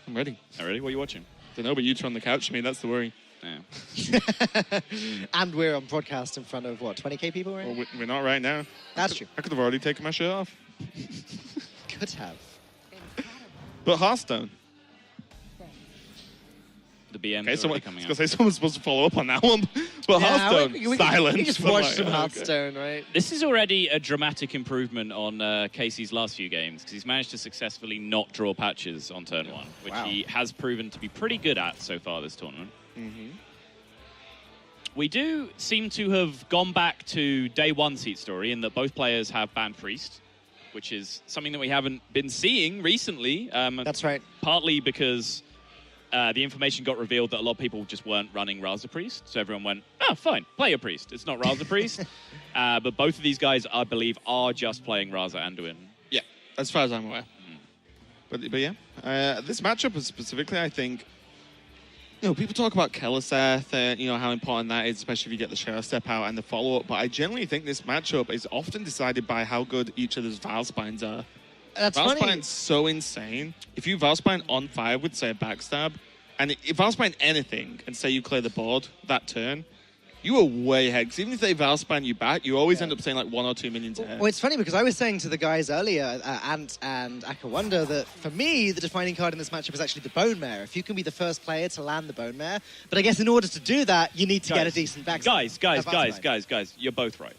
I'm ready. Oh, really? What are you watching? Don't know, but you two on the couch. I mean, that's the worry. Yeah. And we're on broadcast in front of, what, 20k people right now? Well, we're not right now. That's true. I could have already taken my shirt off. Could have. But Hearthstone. The BM's Okay, already coming I out. was going to say someone's supposed to follow up on that one. But Hearthstone, silence. We just I'm watched like, some oh, okay. Hearthstone, right? This is already a dramatic improvement on Casey's last few games, because he's managed to successfully not draw patches on turn 1, which he has proven to be pretty good at so far this tournament. We do seem to have gone back to day 1 SeatStory in that both players have banned Priest, which is something that we haven't been seeing recently. That's right. Partly because the information got revealed that a lot of people just weren't running Raza Priest, so everyone went, oh, fine, play a Priest. It's not Raza Priest. But both of these guys, I believe, are just playing Raza Anduin. Yeah, as far as I'm aware. But yeah, this matchup specifically, I think, you know, people talk about Keleseth, you know, how important that is, especially if you get the Shadow Step out and the follow-up. But I generally think this matchup is often decided by how good each other's Valspines are. That's funny. Valspine's so insane. If you Valspine on 5 with, say, a backstab, and if Valspine anything and say you clear the board that turn, you are way ahead. Because even if they Valspine you back, you always end up saying like 1 or 2 minions ahead. Well, it's funny because I was saying to the guys earlier, Ant and Akawanda, that for me, the defining card in this matchup is actually the Bone Mare. If you can be the first player to land the Bone Mare. But I guess in order to do that, you need to get a decent backstab. Guys, you're both right.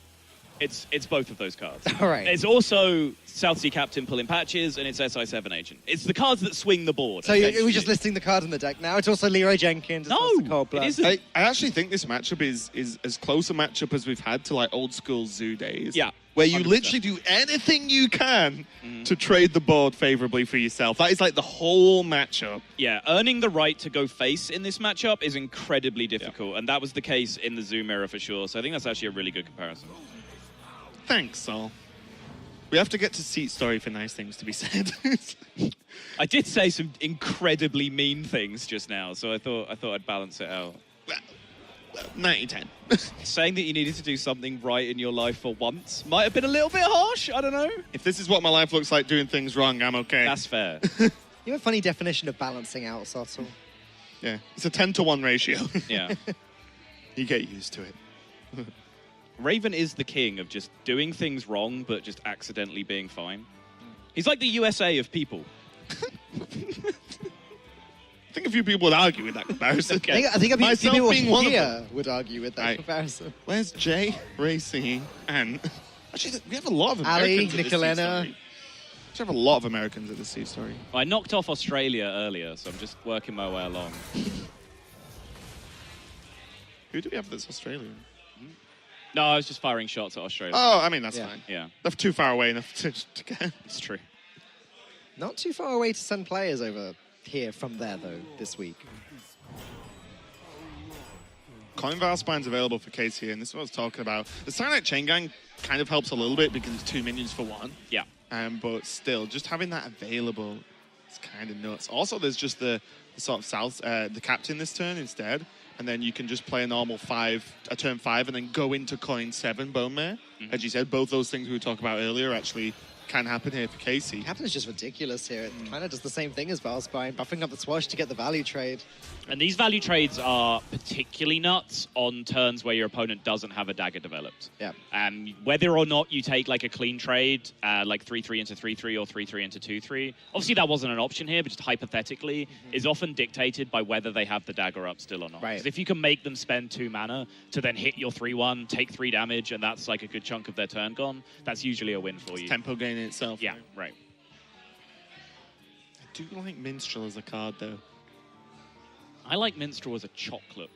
It's both of those cards. All right. It's also South Sea Captain pulling patches, and it's SI7 Agent. It's the cards that swing the board. So we're just listing the card in the deck now. It's also Leroy Jenkins. No, it isn't. I actually think this matchup is as close a matchup as we've had to like old school Zoo days. Yeah. Where you 100%. literally do anything you can to trade the board favorably for yourself. That is like the whole matchup. Yeah, earning the right to go face in this matchup is incredibly difficult, and that was the case in the Zoom era for sure. So I think that's actually a really good comparison. Thanks, Sol. We have to get to SeatStory for nice things to be said. I did say some incredibly mean things just now, so I thought I'd balance it out. 90-10. Saying that you needed to do something right in your life for once might have been a little bit harsh. I don't know. If this is what my life looks like doing things wrong, I'm okay. That's fair. You have a funny definition of balancing out, Sottle. Yeah, it's a 10-to-1 ratio. Yeah. You get used to it. Raven is the king of just doing things wrong, but just accidentally being fine. He's like the USA of people. I think a few people would argue with that comparison. Okay. I think a few Myself people being one of here them. would argue with that Right. comparison. Where's Jay, Racing, and... Actually, we have a lot of Ali, Americans at this Nicolena. SeatStory. We have a lot of Americans at the SeatStory. I knocked off Australia earlier, so I'm just working my way along. Who do we have that's Australian? No, I was just firing shots at Australia. Oh, I mean, that's Yeah. fine. Yeah, They're too far away enough to get... it's true. Not too far away to send players over here from there, though, this week. Coin Valspine's available for Casie, and this is what I was talking about. The Silent Chain Gang kind of helps a little bit because it's 2 minions for 1. Yeah. But still, just having that available is kind of nuts. Also, there's just the sort of South, the Captain this turn instead, and then you can just play a normal a turn 5, and then go into coin 7 Bone Mare. As you said, both those things we were talking about earlier actually can happen here for Casie. Captain is just ridiculous here. It kind of does the same thing as Valspine, buffing up the swash to get the value trade. And these value trades are particularly nuts on turns where your opponent doesn't have a dagger developed. Yeah. Whether or not you take like a clean trade, like 3-3 into 3-3 or 3-3 into 2-3, obviously that wasn't an option here, but just hypothetically, is often dictated by whether they have the dagger up still or not. Right. Because if you can make them spend 2 mana to then hit your 3-1, take 3 damage, and that's like a good chunk of their turn gone, that's usually a win for you. Tempo gain in itself. Yeah, right. I do like Minstrel as a card, though. I like Minstrel as a chocolate.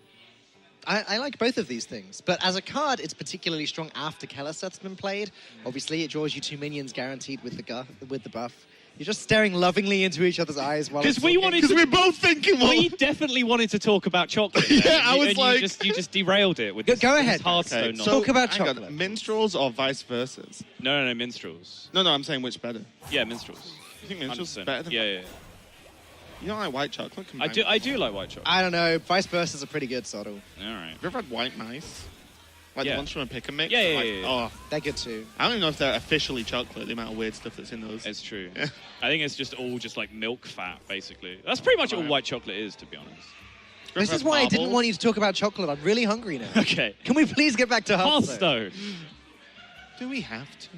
I like both of these things, but as a card, it's particularly strong after Keleseth's been played. Obviously, it draws you 2 minions guaranteed with the buff. You're just staring lovingly into each other's eyes while Because we're both thinking one. We definitely wanted to talk about chocolate. Yeah, I was and like... You just derailed it with Go this, ahead. this Hearthstone Okay, nonsense. Talk about hang on, chocolate. Minstrels or vice versa? No, minstrels. No, I'm saying which better. Yeah, minstrels. You think Minstrel's 100%. better than... Yeah. You don't like white chocolate? I do like white chocolate. I don't know. Vice versa's are pretty good, Sottle. All right. Have you ever had white mice? Like Yeah. the ones from a pick and mix. Yeah, like, yeah. Oh, They're good too. I don't even know if they're officially chocolate, the amount of weird stuff that's in those. It's true. Yeah. I think it's just all just like milk fat, basically. That's pretty much all Right. white chocolate is, to be honest. This is why I didn't want you to talk about chocolate. I'm really hungry now. Okay. Can we please get back to Hearthstone? Hearthstone. Do we have to?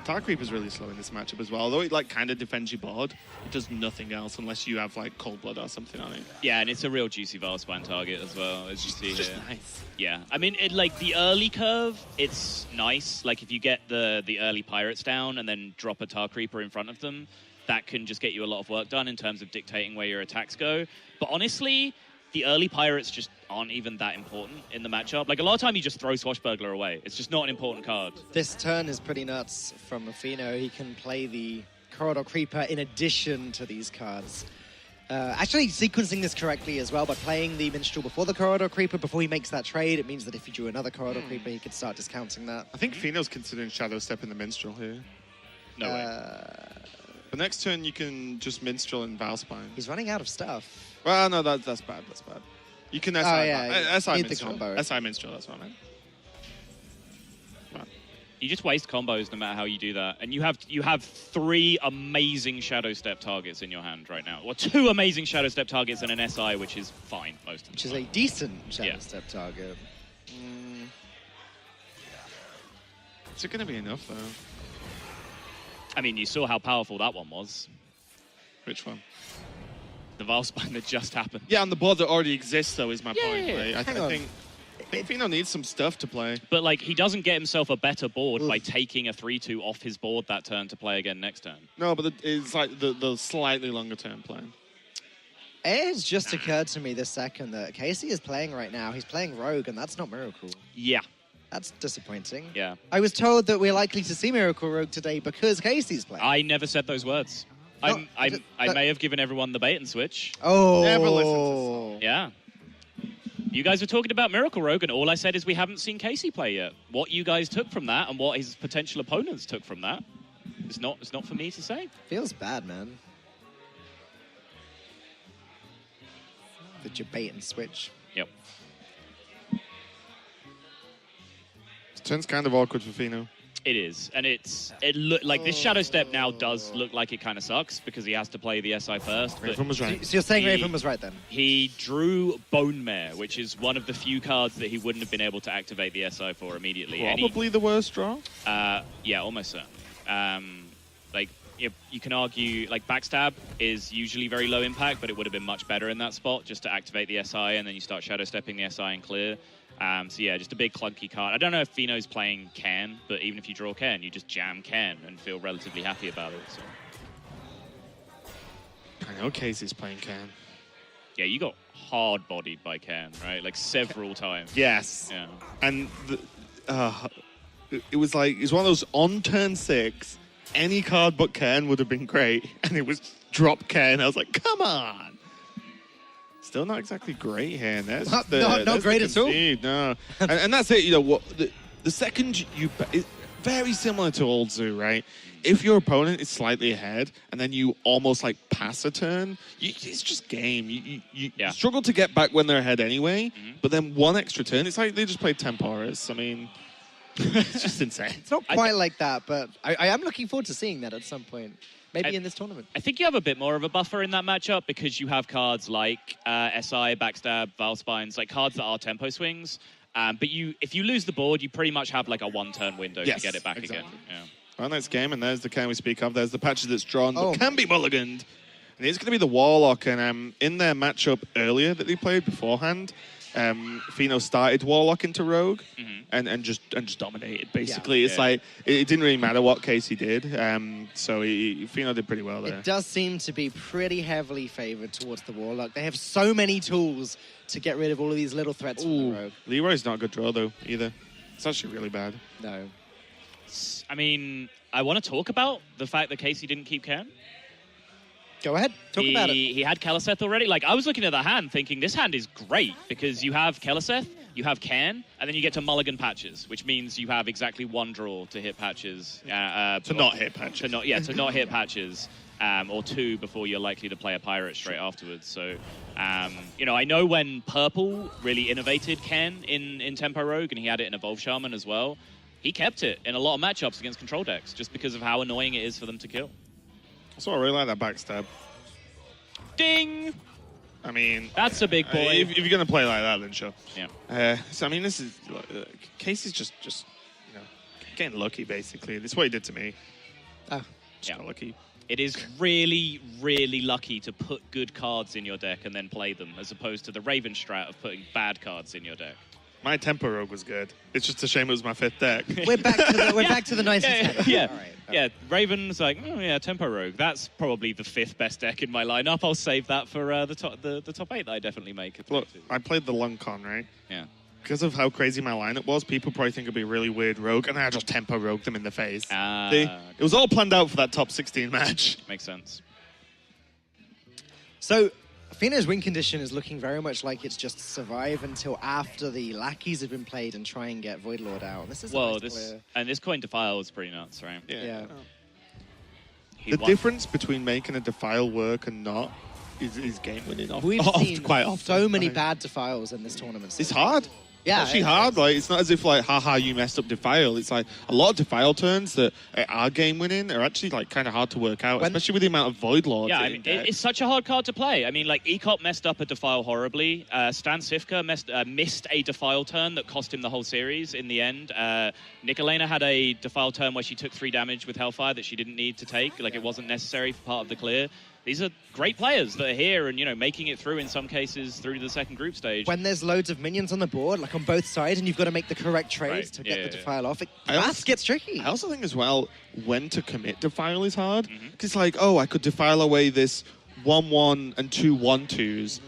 Dark Reaper's really slow in this matchup as well. Although it like kind of defends your board, it does nothing else unless you have like Cold Blood or something on it. Yeah, and it's a real juicy Valspine target as well, as you see It's just here. nice. Yeah, I mean, it, like the early curve, it's nice. Like if you get the early pirates down and then drop a Tar Creeper in front of them, that can just get you a lot of work done in terms of dictating where your attacks go. But honestly, the early pirates just aren't even that important in the matchup. Like a lot of time, you just throw Swashbuckler away. It's just not an important card. This turn is pretty nuts from Feno. He can play the Corridor Creeper in addition to these cards. Actually, sequencing this correctly as well by playing the Minstrel before the Corridor Creeper, before he makes that trade, it means that if he drew another Corridor Creeper, he could start discounting that. I think Feno's considering Shadow Step in the Minstrel here. No way. The next turn you can just Minstrel and Valspine. He's running out of stuff. Well, no, that's bad. That's bad. You can SI, yeah, SI need the Minstrel. combo. SI Minstrel, that's what I meant. Right. You just waste combos no matter how you do that. And you have 3 amazing Shadow Step targets in your hand right now. Or 2 amazing Shadow Step targets and an SI, which is fine most of the Which is time. a decent Shadow Yeah. Step target. Is it going to be enough, though? I mean, you saw how powerful that one was. Which one? The Valspine that just happened. Yeah, on the board that already exists, though, is my point. yeah. Right? I Hang on. think Feno needs some stuff to play. But, like, he doesn't get himself a better board Oof. by taking a 3-2 off his board that turn to play again next turn. No, but it's like the slightly longer term plan. It has just occurred to me this second that Casie is playing right now. He's playing Rogue, and that's not Miracle. Yeah. That's disappointing. Yeah. I was told that we're likely to see Miracle Rogue today because Casey's playing. I never said those words. No, I may have given everyone the bait and switch. Oh. Never listen to this. Yeah. You guys were talking about Miracle Rogue, and all I said is we haven't seen Casie play yet. What you guys took from that and what his potential opponents took from that, it's not for me to say. Feels bad, man. The bait and switch. Yep. This turn's kind of awkward for Feno. It is, and like this Shadow Step now does look like it kind of sucks because he has to play the SI first. But Raven was right. So you're saying He- Raven was right then? he drew Bone Mare, which is one of the few cards that he wouldn't have been able to activate the SI for immediately. And he- Probably the worst draw. yeah, almost certainly. Like you can argue, like Backstab is usually very low impact, but it would have been much better in that spot just to activate the SI, and then you start Shadow Stepping the SI and clear. So yeah, just a big clunky card. I don't know if Feno's playing Can, but even if you draw Can, you just jam Can and feel relatively happy about it. So I know Casey's playing Can. yeah, you got hard-bodied by Can, right? Like several times. Yes. Yeah. And it was like, it was one of those on turn 6, any card but Ken would have been great. And it was drop Ken. I was like, come on. Still not exactly great here. And that's Not- the, not that's great the at all. concede, no. And that's it. You know what? The second you it's very similar to Old Zoo, right? If your opponent is slightly ahead and then you almost like pass a turn, it's just game. You Yeah. struggle to get back when they're ahead anyway. But then one extra turn, it's like they just played Temporis. I mean, it's just insane. It's not quite like that, but I am looking forward to seeing that at some point. Maybe in this tournament. I think you have a bit more of a buffer in that matchup because you have cards like SI, Backstab, Valspines, like cards that are tempo swings. But if you lose the board, you pretty much have like a one-turn window Yes, to get it back exactly. again. Yeah. Well, next game, and there's the Ken we speak of. There's the patches that's drawn, Oh. but can be mulliganed. And it's going to be the Warlock. And in their matchup earlier that they played beforehand, Feno started Warlock into Rogue and just dominated, basically. Yeah. It's like, it didn't really matter what Casie did. So Feno did pretty well there. It does seem to be pretty heavily favored towards the Warlock. They have so many tools to get rid of all of these little threats from the Rogue. Leroy's not a good draw, though, either. It's actually really bad. No. I mean, I want to talk about the fact that Casie didn't keep Can. Go ahead. Talk about it. He had Keleseth already. Like, I was looking at the hand thinking this hand is great because you have Keleseth, you have Can, and then you get to mulligan Patches, which means you have exactly one draw to hit Patches. To not hit Patches. To not hit Patches. or 2 before you're likely to play a pirate straight afterwards. So, you know, I know when Purple really innovated Ken in Tempo Rogue, and he had it in Evolve Shaman as well, he kept it in a lot of matchups against control decks just because of how annoying it is for them to kill. So I really like that backstab. Ding! I mean, that's a big boy. If you're going to play like that, then sure. Yeah. So I mean, this is Casey's just you know, getting lucky basically. This is what he did to me. Oh, just got lucky. It is really, really lucky to put good cards in your deck and then play them, as opposed to the Raven strat of putting bad cards in your deck. My Tempo Rogue was good. It's just a shame it was my 5th deck. We're back to the nice and 10. Yeah. All right. Yeah, Raven's like, oh yeah, Tempo Rogue. That's probably the 5th best deck in my lineup. I'll save that for the top 8 that I definitely make. Look, I played the long con, right? Yeah. Because of how crazy my lineup was, people probably think it'd be a really weird rogue, and I just Tempo Rogue them in the face. See? It was all planned out for that top 16 match. Makes sense. So, Feno's win condition is looking very much like it's just survive until after the lackeys have been played and try and get Void Lord out. This is this coin defile is pretty nuts, right? Yeah. The difference between making a defile work and not is game winning. We've seen quite often. So many bad defiles in this tournament. It's hard. Yeah, actually hard. Like, it's not as if like, haha, you messed up defile. It's like a lot of defile turns that are game winning are actually like kind of hard to work out, especially with the amount of Void Lords. Yeah, I mean, it's such a hard card to play. I mean, like Ecop messed up a defile horribly. Stan Sifka missed a defile turn that cost him the whole series in the end. Nicolena had a defile turn where she took 3 damage with Hellfire that she didn't need to take. Like it wasn't necessary for part of the clear. These are great players that are here and, you know, making it through in some cases through to the second group stage. When there's loads of minions on the board, like on both sides, and you've got to make the correct trades to get the defile off, it gets tricky. I also think as well, when to commit defile is hard. Because it's like, oh, I could defile away this 1-1 and 2 1-2s.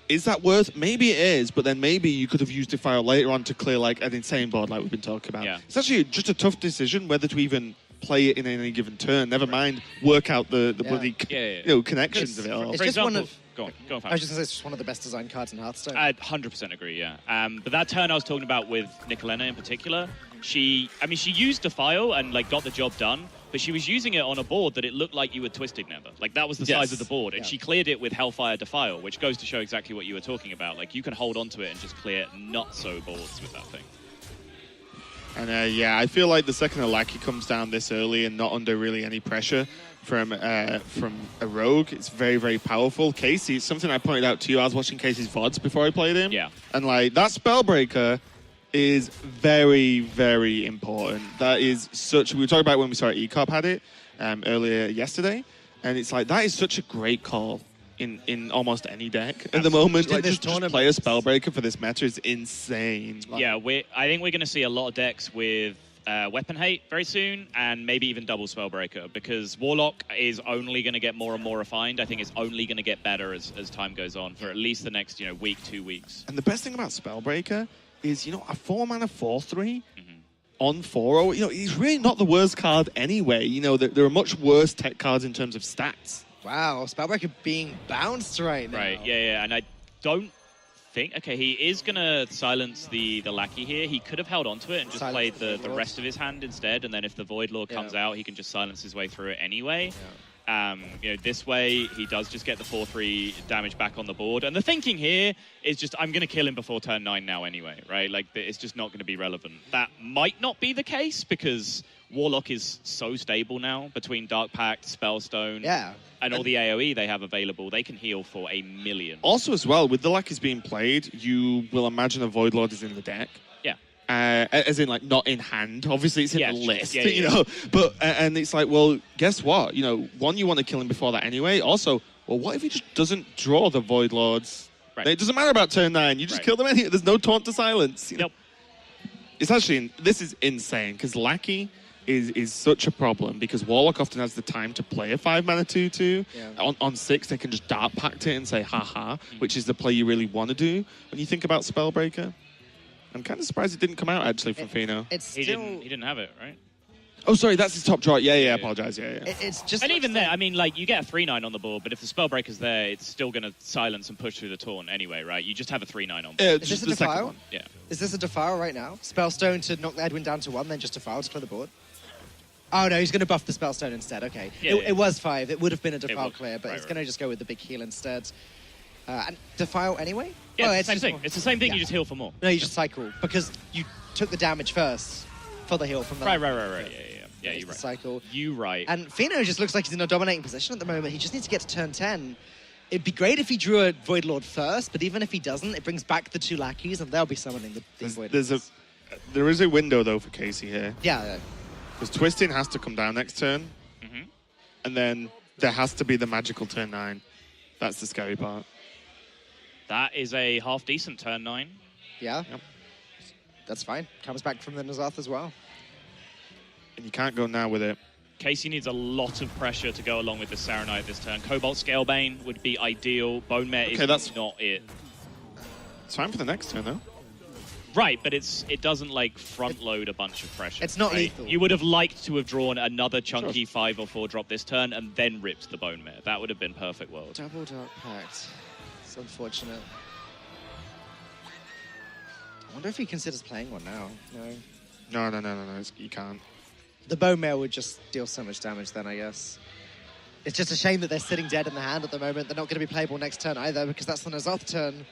Is that worth? Maybe it is, but then maybe you could have used defile later on to clear like an insane board like we've been talking about. Yeah. It's actually just a tough decision whether to even play it in any given turn. Never mind work out the bloody you know, connections of it all. It's For just example, one of. Go on, I was just going to say it's just one of the best designed cards in Hearthstone. I 100% agree, yeah. But that turn I was talking about with Nicolena in particular, she used Defile and like got the job done, but she was using it on a board that it looked like you were Twisted Nether. Like that was the size of the board, and she cleared it with Hellfire Defile, which goes to show exactly what you were talking about. Like you can hold onto it and just clear not-so boards with that thing. And yeah, I feel like the second a Lackey comes down this early and not under really any pressure from a rogue, it's very, very powerful. Casie, it's something I pointed out to you. I was watching Casey's VODs before I played him. Yeah. And like that Spellbreaker is very, very important. That is such. We were talking about when we saw Ecop had it earlier yesterday, and it's like that is such a great call in almost any deck at the moment. Like just play a Spellbreaker for this meta is insane. Like, yeah, I think we're going to see a lot of decks with Weapon Hate very soon, and maybe even double Spellbreaker, because Warlock is only going to get more and more refined. I think it's only going to get better as time goes on for at least the next week, 2 weeks. And the best thing about Spellbreaker is, a 4-mana 4/3 on 4. He's really not the worst card anyway. There are much worse tech cards in terms of stats. Wow, Spellbreaker being bounced right now. Right, yeah, and I don't think... Okay, he is going to silence the Lackey here. He could have held onto it and just played the rest of his hand instead, and then if the Void Lord comes out, he can just silence his way through it anyway. Yeah. This way, he does just get the 4/3 damage back on the board. And the thinking here is just, I'm going to kill him before turn 9 now anyway, right? Like, it's just not going to be relevant. That might not be the case, because Warlock is so stable now between Dark Pact, Spellstone, and all the AoE they have available. They can heal for 1 million. Also, as well, with the Lackeys being played, you will imagine a Void Lord is in the deck. Yeah. As in, like, not in hand. Obviously, it's in the list, But, and it's like, well, guess what? One, you want to kill him before that anyway. Also, well, what if he just doesn't draw the Void Lords? Right. It doesn't matter about turn 9. You just kill them anyway. There's no taunt to silence. Yep. It's actually, this is insane, because Lackey is such a problem, because Warlock often has the time to play a 5-mana 2/2. Yeah. On 6, they can just Dark Pact it and say, haha, which is the play you really want to do when you think about Spellbreaker. I'm kind of surprised it didn't come out, actually, from Feno. He didn't have it, right? Oh, sorry, that's his top draw. Yeah, I apologize. Yeah. It's just... And even there, I mean, like, you get a 3/9 on the board, but if the Spellbreaker's there, it's still going to silence and push through the taunt anyway, right? You just have a 3/9 on board. Is this a Defile? Yeah. Is this a Defile right now? Spellstone to knock the Edwin down to 1, then just Defile to clear the board? Oh, no, he's going to buff the Spellstone instead. Okay. Yeah, It was 5. It would have been a Defile would. clear, but Right, he's right. going to just go with the big heal instead. And Defile anyway? Yeah, Oh, it's the same just thing. more- It's the same thing. Yeah. You just heal for more. No, you just cycle because you took the damage first for the heal from the Right. Yeah, It's you're the right. cycle. You right. And Feno just looks like he's in a dominating position at the moment. He just needs to get to turn 10. It'd be great if he drew a Void Lord first, but even if he doesn't, it brings back the 2 lackeys, and they'll be summoning the Void Lords. There is a window though for Casie here, Yeah. because twisting has to come down next turn, Mhm. and then there has to be the magical turn 9. That's the scary part. That is a half decent turn 9. Yeah. Yep. That's fine. Comes back from the Nazath as well. And you can't go now with it. Casie needs a lot of pressure to go along with the Saronite this turn. Cobalt Scalebane would be ideal. Bone Mare is that's- not it. It's fine for the next turn though. Right, but it doesn't like front load a bunch of pressure. It's not right? lethal. You would have liked to have drawn another chunky 5 or 4 drop this turn and then ripped the Bone Mare. That would have been perfect world. Double Dark Pact. It's unfortunate. I wonder if he considers playing one now. No. No. You can't. The Bone Mare would just deal so much damage then, I guess. It's just a shame that they're sitting dead in the hand at the moment. They're not going to be playable next turn either, because that's the Nazath turn.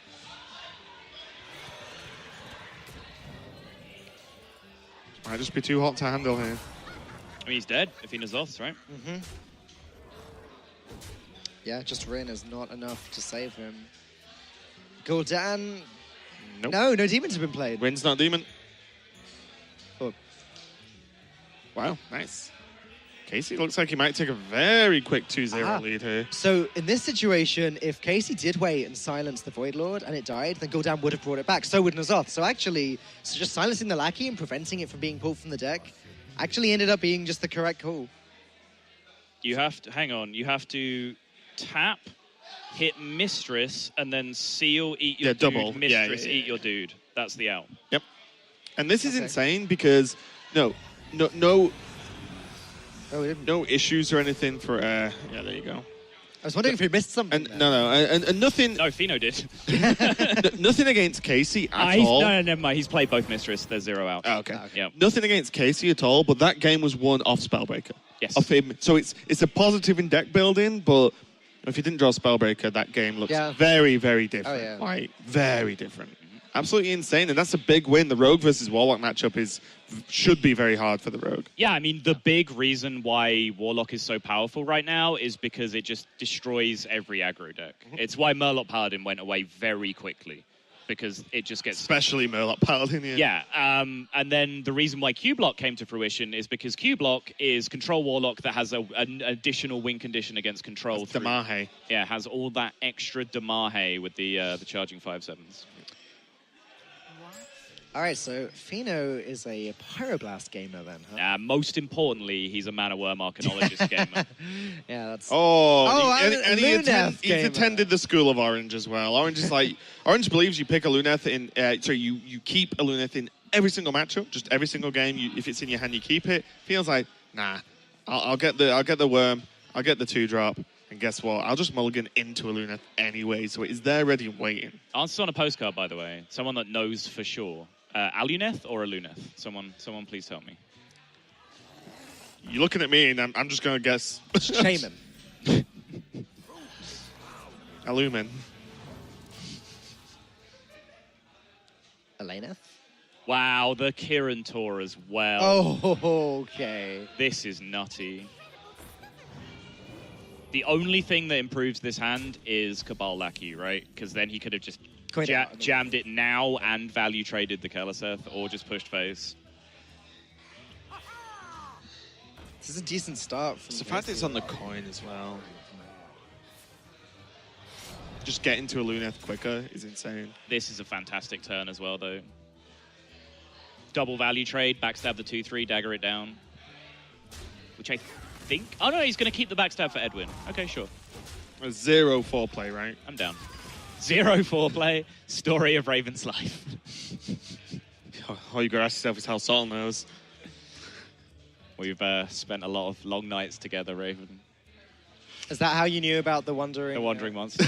Might just be too hot to handle here. I mean, he's dead if he Nazoths, right? Mm-hmm. Yeah, just Rin is not enough to save him. Gul'dan... Nope. No demons have been played. Win's not demon. Oh. Wow, nice. Casie looks like he might take a very quick 2-0 Ah. lead here. So in this situation, if Casie did wait and silence the Void Lord and it died, then Gul'dan would have brought it back. So would Nazoth. So actually, just silencing the lackey and preventing it from being pulled from the deck actually ended up being just the correct call. You have to, hang on, you have to tap, hit Mistress, and then seal, eat your Yeah, dude, double. Mistress, Yeah. eat your dude. That's the out. Yep. And this is Okay. insane because no Oh, we didn't. issues or anything for yeah, there you go. I was wondering if we missed something. And there. no, and nothing No, Feno did. nothing against Casie at all. No, never mind. He's played both Mistress. There's 0 out. Oh, okay. Yeah. Nothing against Casie at all, but that game was won off Spellbreaker. Yes. Off him. So it's a positive in deck building, but if you didn't draw Spellbreaker, that game looks Yeah. very, very different. Oh, yeah. Like, very different. Absolutely insane, and that's a big win. The Rogue versus Warlock matchup should be very hard for the Rogue. Yeah, I mean, the big reason why Warlock is so powerful right now is because it just destroys every aggro deck. It's why Murloc Paladin went away very quickly, because it just gets... Especially Murloc Paladin. Yeah, and then the reason why Q-Block came to fruition is because Q-Block is Control Warlock that has an additional win condition against Control. That's Damahe. Yeah, has all that extra Damahe with the charging 5/7s. All right, so Feno is a Pyroblast gamer then, huh? Most importantly, he's a Mana Worm Arcanologist gamer. Yeah, that's... Oh, and and he Luneth he's gamer. attended the School of Orange as well. Orange is like Orange believes you pick a Luneth in. Sorry, you keep a Luneth in every single matchup, just every single game. If it's in your hand, you keep it. Feels like nah, I'll get the worm, I'll get the 2-drop, and guess what? I'll just mulligan into a Luneth anyway, so it is there ready and waiting. Answer on a postcard, by the way. Someone that knows for sure. Aluneth or a Luneth? Someone please tell me. You're looking at me, and I'm just gonna guess. Shaman. Illumin. Eleneth? Wow, the Kirin Tour as well. Oh, okay. This is nutty. The only thing that improves this hand is Cabal Lackey, right? Because then he could have just Quit out, I mean. jammed it now and value traded the Keleseth, or just pushed face. This is a decent start. From It's the fact it's on the coin as well. Just getting to a Luneth quicker is insane. This is a fantastic turn as well, though. Double value trade, backstab the 2/3, dagger it down. Which I think... Oh, no, he's going to keep the backstab for Edwin. Okay, sure. A 0 4-play, right? I'm down. 0 4-play, story of Raven's life. All you gotta ask yourself is how Saul knows. We've spent a lot of long nights together, Raven. Is that how you knew about the Wandering? The Wandering Monster.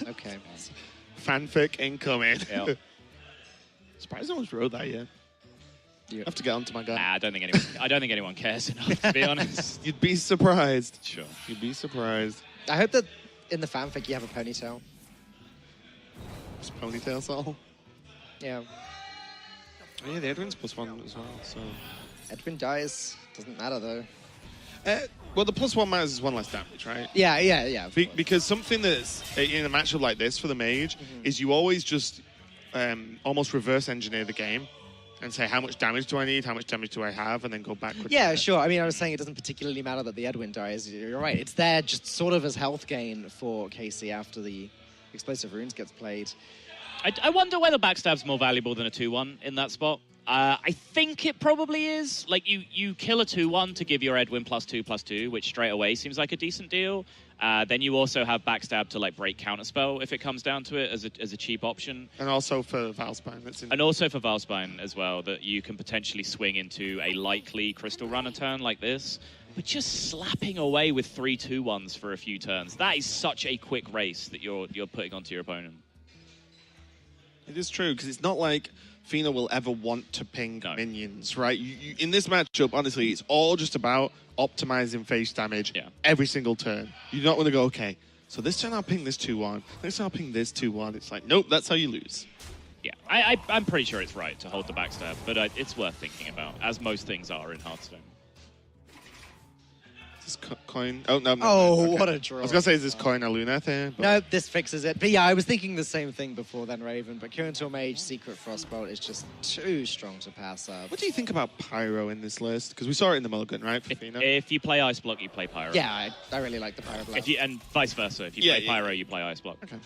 Okay. Fanfic incoming. Yeah. Surprised no one's wrote that yet. I have to get onto my guy. Nah, I don't think anyone cares enough, to be honest. You'd be surprised. Sure. You'd be surprised. I hope that in the fanfic you have a ponytail. It's ponytail soul. Yeah. Oh, yeah, the Edwin's +1 as well. So. Edwin dies. Doesn't matter though. Well, the +1 matters is 1 less damage, right? Yeah. Because something that's in a matchup like this for the mage is you always just almost reverse engineer the game and say, how much damage do I need? How much damage do I have? And then go backwards. Yeah, sure. I mean, I was saying it doesn't particularly matter that the Edwin dies. You're right. It's there just sort of as health gain for Casie after the Explosive Runes gets played. I wonder whether Backstab's more valuable than a 2-1 in that spot. I think it probably is. Like, you kill a 2-1 to give your Edwin +2/+2, which straight away seems like a decent deal. Then you also have Backstab to like break Counterspell if it comes down to it as a cheap option. And also for Valspine. And also for Valspine as well, that you can potentially swing into a likely Crystal Runner turn like this. But just slapping away with 3 2-1s for a few turns, that is such a quick race that you're putting onto your opponent. It is true, because it's not like Feno will ever want to ping minions, right? You, in this matchup, honestly, it's all just about optimizing face damage every single turn. You're not going to go, okay, so this turn I'll ping this 2-1, this turn I'll ping this 2-1. It's like, nope, that's how you lose. Yeah, I'm pretty sure it's right to hold the backstab, but it's worth thinking about, as most things are in Hearthstone. Is this coin? Oh, no. Oh, okay. what a draw. I was going to say, is this coin a Luneth here? But... No, this fixes it. But yeah, I was thinking the same thing before then, Raven. But Kurator Mage, Secret Frostbolt is just too strong to pass up. What do you think about Pyro in this list? Because we saw it in the Mulligan, right? For Feno? If you play Ice Block, you play Pyro. Yeah, I really like the Pyro Blast. And vice versa. If you play Pyro, you play Ice Block. Okay.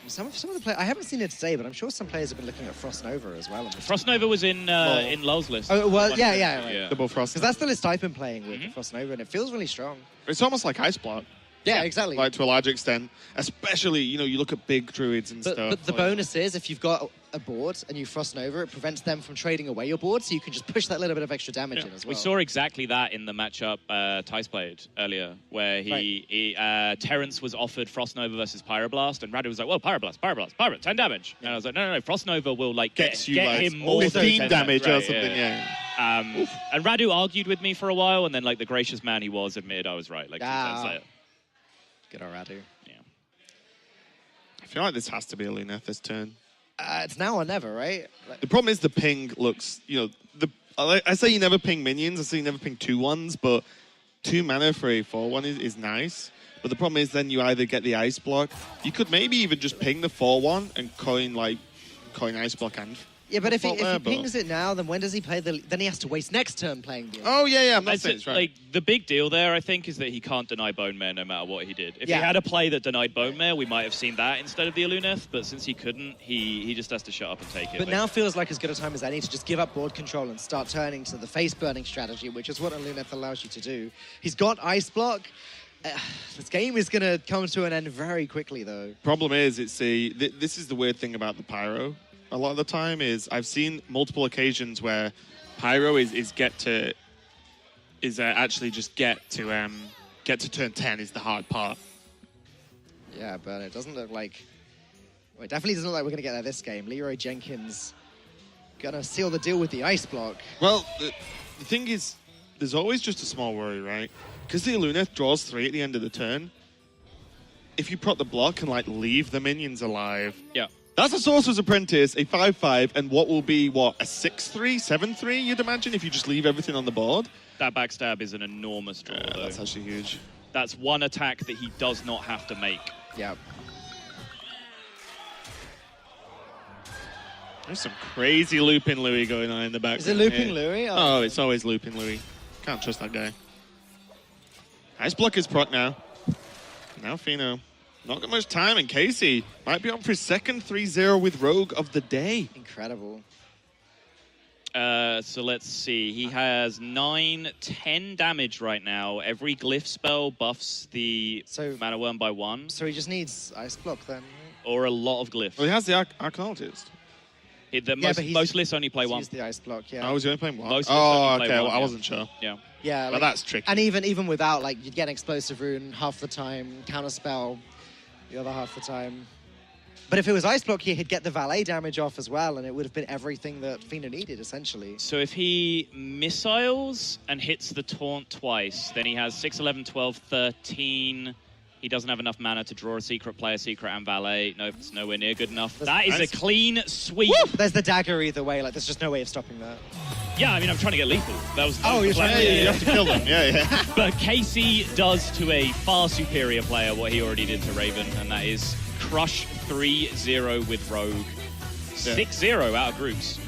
Some of the players, I haven't seen it today, but I'm sure some players have been looking at Frost Nova as well. Frost Nova was in Lul's list. Oh, well, yeah. Double Frost. Because that's the list I've been playing with, the Frost Nova, and it feels really strong. It's almost like Ice Block. Yeah, exactly. Like, to a large extent. Especially, you look at big druids and stuff. But the bonus is, if you've got a board and you Frost Nova, it prevents them from trading away your board, so you can just push that little bit of extra damage in as well. We saw exactly that in the matchup Tice played earlier, where Terrence was offered Frost Nova versus Pyroblast, and Radu was like, well, Pyroblast, 10 damage. And I was like, no, Frost Nova will get him more 15 damage or something, and Radu argued with me for a while, and then the gracious man he was admitted I was right, 2 turns later. Good old Radu. Yeah. I feel like this has to be a Luneth this turn. It's now or never, right? The problem is the ping looks, I say you never ping minions, I say you never ping 2-1s, but 2 mana for a 4-1 is nice. But the problem is then you either get the Ice Block, you could maybe even just ping the 4-1 and coin Ice Block and... Yeah, but if he pings it now, then when does he play then he has to waste next turn playing the... Oh, yeah, I'm not saying it's right. The big deal there, I think, is that he can't deny Bone Mare no matter what he did. If he had a play that denied Bone Mare, we might have seen that instead of the Aluneth, but since he couldn't, he just has to shut up and take it. But now feels like as good a time as any to just give up board control and start turning to the face-burning strategy, which is what Aluneth allows you to do. He's got Ice Block. This game is going to come to an end very quickly, though. Problem is, this is the weird thing about the Pyro. A lot of the time is I've seen multiple occasions where Pyro actually just get to turn 10 is the hard part. Yeah, but it doesn't look like... Well, it definitely doesn't look like we're going to get there this game. Leroy Jenkins going to seal the deal with the Ice Block. Well, the thing is, there's always just a small worry, right? Because the Luneth draws 3 at the end of the turn. If you prot the block and leave the minions alive... Yeah. That's a Sorcerer's Apprentice, a 5/5, and what will be, a 6/3, 7/3, you'd imagine, if you just leave everything on the board? That backstab is an enormous draw, though. That's actually huge. That's one attack that he does not have to make. Yeah. There's some crazy Looping Louis going on in the back. Is it Looping Louis? Oh, it's always Looping Louis. Can't trust that guy. Ice Block is proc now. Now Feno. Not got much time, and Casie might be on for his second 3-0 with Rogue of the day. Incredible. So let's see. He has 10 damage right now. Every glyph spell buffs the mana worm by 1. So he just needs Ice Block then, right? Or a lot of glyphs. Well, he has the Arcanologist. Most lists only play 1. Use the Ice Block, yeah. I was only playing 1. Most lists only play okay. 1, Well, I wasn't sure. Yeah. Yeah. But that's tricky. And even without, you'd get an Explosive Rune half the time, Counterspell the other half the time. But if it was Ice Block here, he'd get the Valet damage off as well, and it would have been everything that Feno needed, essentially. So if he missiles and hits the taunt twice, then he has 6, 11, 12, 13. He doesn't have enough mana to draw a secret, play a secret, and Valet. No, it's nowhere near good enough. That is a clean sweep. Woo! There's the dagger either way. Like, there's just no way of stopping that. Yeah, I mean, I'm trying to get lethal. That was you're plan. trying to... You have to kill them. Yeah. But Casie does to a far superior player what he already did to Raven, and that is crush 3-0 with Rogue. 6-0 out of groups.